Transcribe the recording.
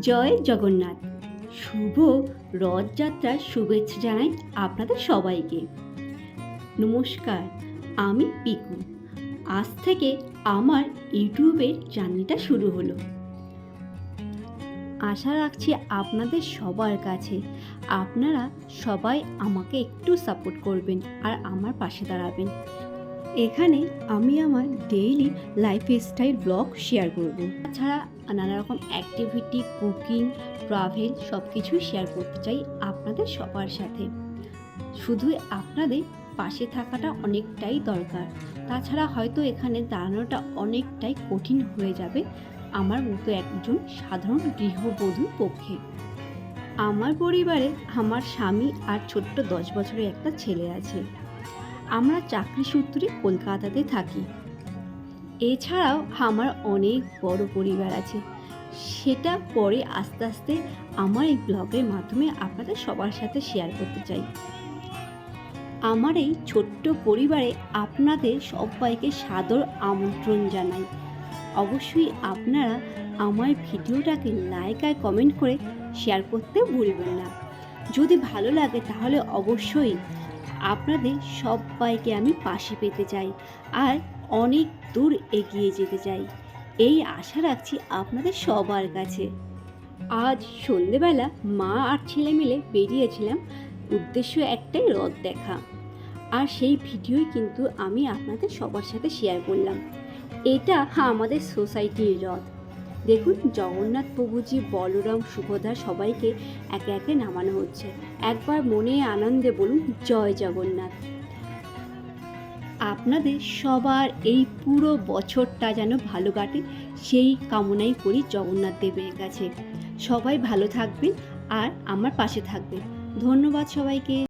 জয় জগন্নাথ। শুভ রথযাত্রার শুভেচ্ছা জানাই আপনাদের সবাইকে। নমস্কার, আমি পিকু। আজ থেকে আমার ইউটিউবের জার্নিটা শুরু হলো। আশা রাখছি আপনাদের সবার কাছে আপনারা সবাই আমাকে একটু সাপোর্ট করবেন আর আমার পাশে দাঁড়াবেন। এখানে আমি আমার ডেইলি লাইফস্টাইল ব্লগ শেয়ার করব। তাছাড়া নানা রকম অ্যাক্টিভিটি, কুকিং, ট্রাভেল সব কিছুই শেয়ার করতে চাই আপনাদের সবার সাথে। শুধু আপনাদের পাশে থাকাটা অনেকটাই দরকার। তাছাড়া হয়তো এখানে দাঁড়ানোটা অনেকটাই কঠিন হয়ে যাবে আমার মতো একজন সাধারণ গৃহবধূর পক্ষে। আমার পরিবারে আমার স্বামী আর ছোট্ট 10 বছরের একটা ছেলে আছে। আমরা চাকরি সূত্রে কলকাতাতে থাকি। এছাড়াও আমার অনেক বড় পরিবার আছে, সেটা পরে আস্তে আস্তে আমার এই ব্লগের মাধ্যমে আপনাদের সবার সাথে শেয়ার করতে চাই। আমার এই ছোট্ট পরিবারে আপনাদের সবাইকে সাদর আমন্ত্রণ জানাই। অবশ্যই আপনারা আমার ভিডিওটাকে লাইক আর কমেন্ট করে শেয়ার করতে ভুলবেন না। যদি ভালো লাগে তাহলে অবশ্যই আপনাদের সবাইকে আমি পাশে পেতে চাই আর অনেক দূর এগিয়ে যেতে চাই, এই আশা রাখছি আপনাদের সবার কাছে। আজ সন্ধেবেলা মা আর ছেলে মিলে বেরিয়েছিলাম, উদ্দেশ্য একটাই, রথ দেখা। আর সেই ভিডিওই কিন্তু আমি আপনাদের সবার সাথে শেয়ার করলাম। এটা আমাদের সোসাইটির রথ। দেখুন, জগন্নাথ প্রভুজি, বলরাম, সুভদ্রা সবাইকে একে একে নামানো হচ্ছে। একবার মনে আনন্দে বলুন জয় জগন্নাথ। আপনাদের সবার এই পুরো বছরটা যেন ভালো কাটে সেই কামনাই করি জগন্নাথ দেবের কাছে। সবাই ভালো থাকবেন আর আমার পাশে থাকবেন। ধন্যবাদ সবাইকে।